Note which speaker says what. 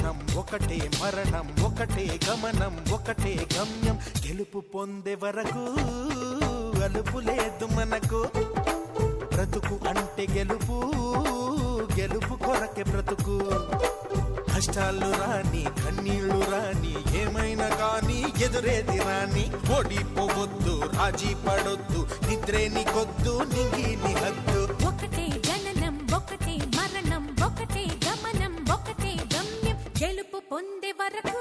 Speaker 1: జననం ఒకటే మరణం ఒకటే గమనం ఒకటే గమ్యం గెలుపు పొందే వరకు అలుపు లేదు మనకు బ్రతుకు అంటే గెలుపు గెలుపు కొరకే బ్రతుకు కష్టాలు రాని కన్నీళ్లు రాని ఏమైనా కానీ ఎదురేది రాని ఓడిపోవద్దు రాజీ పడొద్దు నిద్రే నీకొద్దు నింగి నీ హద్దు
Speaker 2: ఒకటే జననం ఒకటే మరణం ఒకటే గమనం ఒకటే గమ్యం గెలుపు పొందే వరకు